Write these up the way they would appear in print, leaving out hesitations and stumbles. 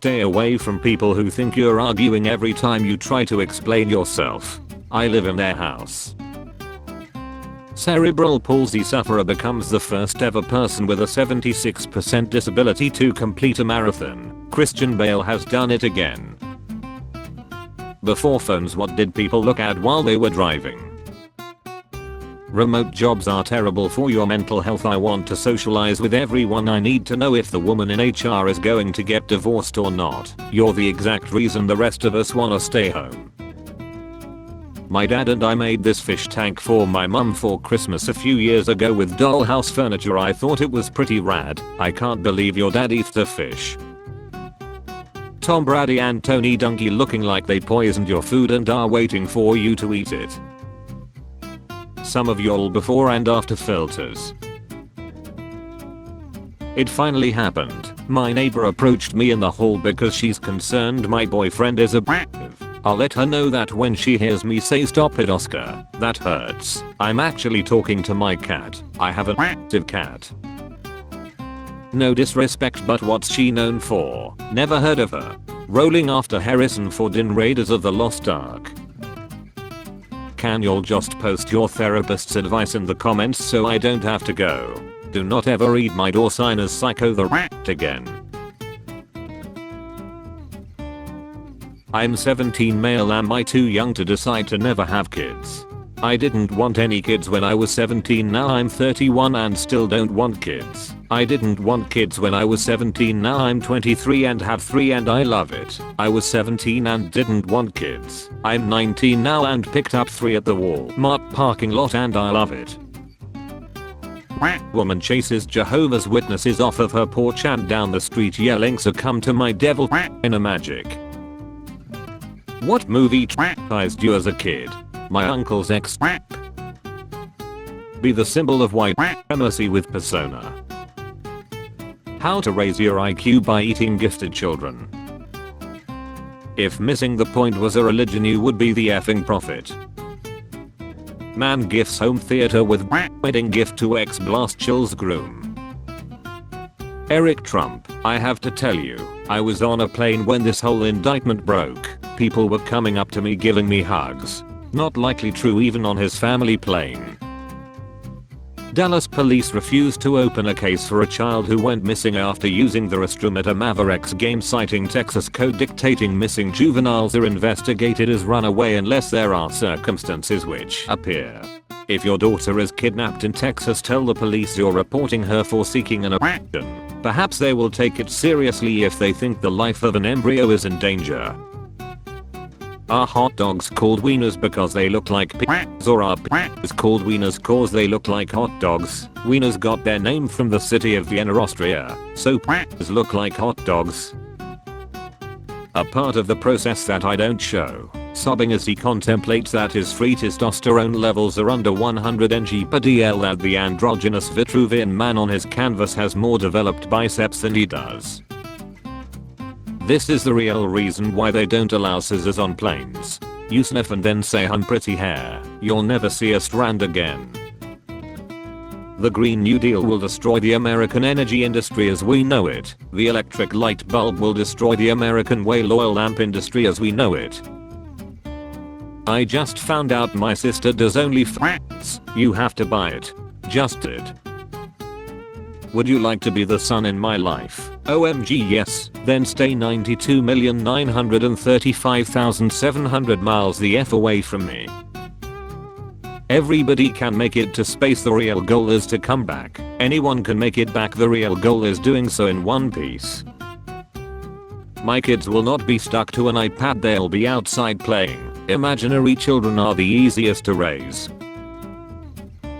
Stay away from people who think you're arguing every time you try to explain yourself. I live in their house. Cerebral palsy sufferer becomes the first ever person with a 76% disability to complete a marathon. Christian Bale has done it again. Before phones, what did people look at while they were driving? Remote jobs are terrible for your mental health. I want to socialize with everyone. I need to know if the woman in HR is going to get divorced or not. You're the exact reason the rest of us wanna stay home. My dad and I made this fish tank for my mum for Christmas a few years ago with dollhouse furniture. I thought it was pretty rad. I can't believe your dad eats the fish. Tom Brady and Tony Dungy looking like they poisoned your food and are waiting for you to eat it. Some of y'all before and after filters. It finally happened. My neighbor approached me in the hall because she's concerned my boyfriend is abusive. I'll let her know that when she hears me say stop it Oscar. That hurts. I'm actually talking to my cat. I have an active cat. No disrespect, but what's she known for? Never heard of her. Rolling after Harrison Ford in Raiders of the Lost Ark. Can y'all just post your therapist's advice in the comments so I don't have to go? Do not ever read my door sign as Psycho the Rat again. I'm 17 male. Am I too young to decide to never have kids? I didn't want any kids when I was 17. Now I'm 31 and still don't want kids. I didn't want kids when I was 17. Now I'm 23 and have 3 and I love it. I was 17 and didn't want kids. I'm 19 now and picked up 3 at the Walmart parking lot and I love it. Woman chases Jehovah's Witnesses off of her porch and down the street yelling succumb to my devil in a magic. What movie traumatized you as a kid? My uncle's ex. Be the symbol of white supremacy with persona. How to raise your IQ by eating gifted children. If missing the point was a religion, you would be the effing prophet. Man gifts home theater with wedding gift to ex blast chills groom. Eric Trump. I have to tell you, I was on a plane when this whole indictment broke. People were coming up to me giving me hugs. Not likely true even on his family plane. Dallas police refused to open a case for a child who went missing after using the restroom at a Mavericks game, citing Texas code dictating missing juveniles are investigated as runaway unless there are circumstances which appear. If your daughter is kidnapped in Texas, tell the police you're reporting her for seeking an abduction. Perhaps they will take it seriously if they think the life of an embryo is in danger. Are hot dogs called wieners because they look like pigs, or are pigs called wieners cause they look like hot dogs? Wieners got their name from the city of Vienna, Austria, so pigs look like hot dogs. A part of the process that I don't show. Sobbing as he contemplates that his free testosterone levels are under 100 ng per dl, that the androgynous Vitruvian man on his canvas has more developed biceps than he does. This is the real reason why they don't allow scissors on planes. You sniff and then say "hun pretty hair," you'll never see a strand again. The Green New Deal will destroy the American energy industry as we know it. The electric light bulb will destroy the American whale oil lamp industry as we know it. I just found out my sister does OnlyFans. You have to buy it. Just did. Would you like to be the sun in my life? OMG yes, then stay 92,935,700 miles the F away from me. Everybody can make it to space, the real goal is to come back. Anyone can make it back, the real goal is doing so in one piece. My kids will not be stuck to an iPad, they'll be outside playing. Imaginary children are the easiest to raise.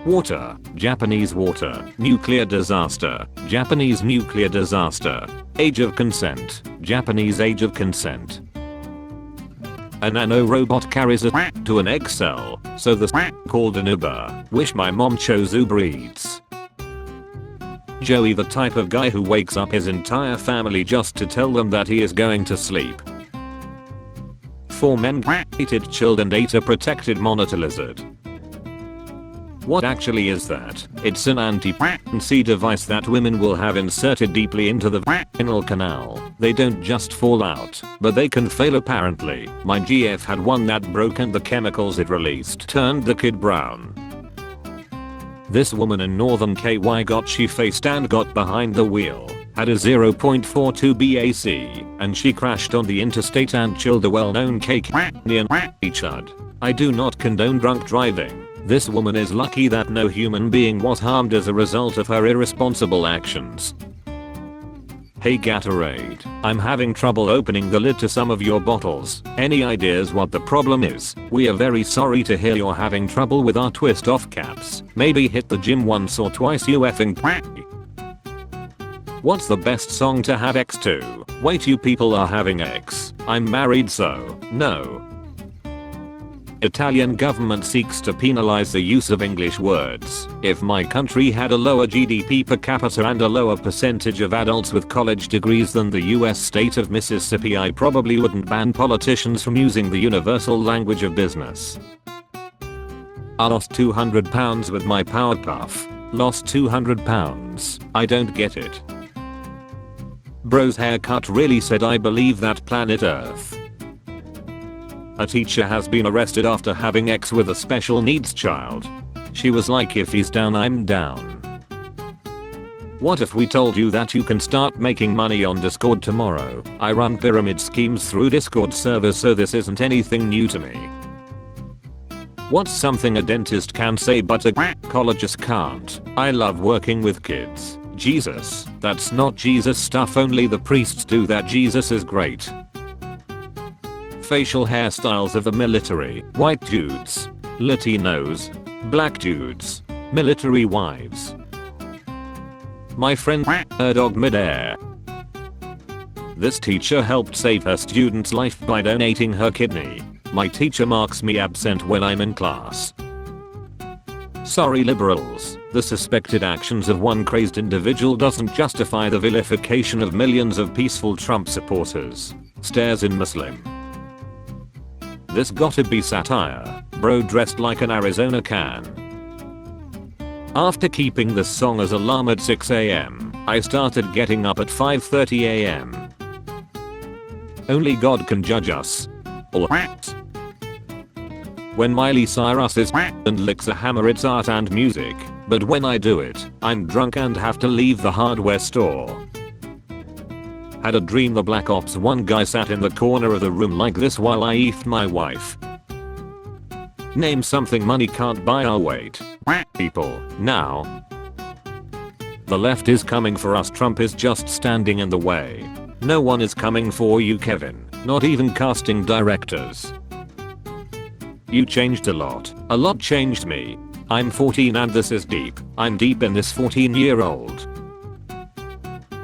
Water, Japanese water, nuclear disaster, Japanese nuclear disaster. Age of consent, Japanese age of consent. A nano robot carries a to an Excel, so the called an Uber. Wish my mom chose Uber Eats. Joey, the type of guy who wakes up his entire family just to tell them that he is going to sleep. 4 men ate, chilled and ate a protected monitor lizard. What actually is that? It's an anti-pregnancy device that women will have inserted deeply into the vaginal canal. They don't just fall out, but they can fail apparently. My GF had one that broke and the chemicals it released turned the kid brown. This woman in northern KY got she-faced and got behind the wheel, had a 0.42 BAC, and she crashed on the interstate and chilled a well-known Canadian chud. I do not condone drunk driving. This woman is lucky that no human being was harmed as a result of her irresponsible actions. Hey Gatorade, I'm having trouble opening the lid to some of your bottles. Any ideas what the problem is? We are very sorry to hear you're having trouble with our twist off caps. Maybe hit the gym once or twice, you effing prank. What's the best song to have X to? Wait, you people are having X. I'm married, so no. Italian government seeks to penalize the use of English words. If my country had a lower GDP per capita and a lower percentage of adults with college degrees than the US state of Mississippi, I probably wouldn't ban politicians from using the universal language of business. I lost 200 pounds with my Powerpuff. Lost 200 pounds. I don't get it. Bro's haircut really said I believe that planet Earth. A teacher has been arrested after having X with a special needs child. She was like, if he's down, I'm down. What if we told you that you can start making money on Discord tomorrow? I run pyramid schemes through Discord servers, so this isn't anything new to me. What's something a dentist can say but a gynecologist can't? I love working with kids. Jesus, that's not Jesus stuff, only the priests do that. Jesus is great. Facial hairstyles of the military: white dudes, Latinos, black dudes, military wives. My friend her dog midair. This teacher helped save her student's life by donating her kidney. My teacher marks me absent when I'm in class. Sorry liberals, the suspected actions of one crazed individual doesn't justify the vilification of millions of peaceful Trump supporters. Stares in Muslim. This gotta be satire. Bro dressed like an Arizona can. After keeping this song as alarm at 6 AM, I started getting up at 5:30 AM. Only God can judge us. All right. When Miley Cyrus is and licks a hammer, it's art and music, but when I do it, I'm drunk and have to leave the hardware store. Had a dream the Black Ops 1 guy sat in the corner of the room like this while I eathed my wife. Name something money can't buy. Our wait. People, now. The left is coming for us. Trump is just standing in the way. No one is coming for you, Kevin. Not even casting directors. You changed a lot. A lot changed me. I'm 14 and this is deep. I'm deep in this 14-year-old.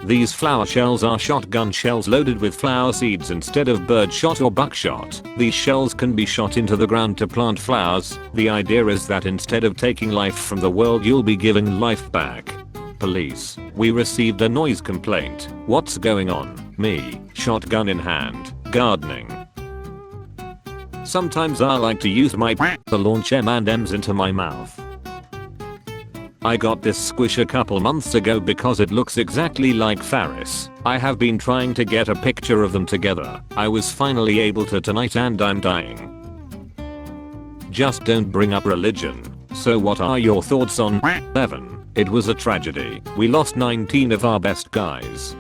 These flower shells are shotgun shells loaded with flower seeds instead of birdshot or buckshot. These shells can be shot into the ground to plant flowers. The idea is that instead of taking life from the world, you'll be giving life back. Police, we received a noise complaint. What's going on? Me, shotgun in hand, gardening. Sometimes I like to use my to launch M&Ms into my mouth. I got this squish a couple months ago because it looks exactly like Ferris. I have been trying to get a picture of them together. I was finally able to tonight and I'm dying. Just don't bring up religion. So what are your thoughts on 11? It was a tragedy. We lost 19 of our best guys.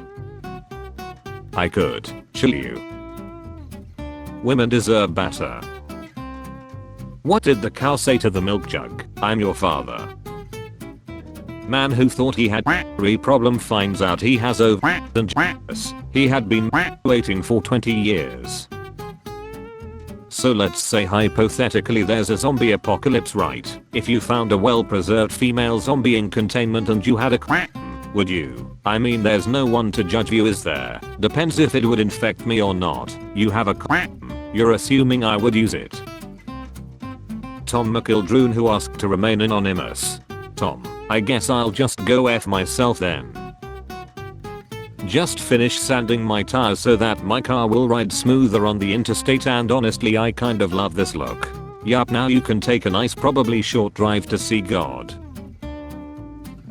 I could chill you. Women deserve better. What did the cow say to the milk jug? I'm your father. Man who thought he had a problem finds out he has over and he had been waiting for 20 years. So let's say hypothetically there's a zombie apocalypse, right? If you found a well-preserved female zombie in containment and you had a would you? I mean, there's no one to judge you, is there? Depends if it would infect me or not. You have a you're assuming I would use it. Tom McIldroon, who asked to remain anonymous. Tom, I guess I'll just go F myself then. Just finished sanding my tires so that my car will ride smoother on the interstate, and honestly I kind of love this look. Yup, now you can take a nice probably short drive to see God.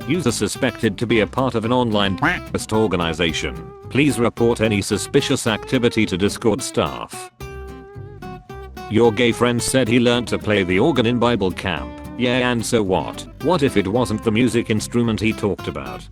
User suspected to be a part of an online terrorist organization. Please report any suspicious activity to Discord staff. Your gay friend said he learned to play the organ in Bible camp. Yeah, and so what? What if it wasn't the music instrument he talked about?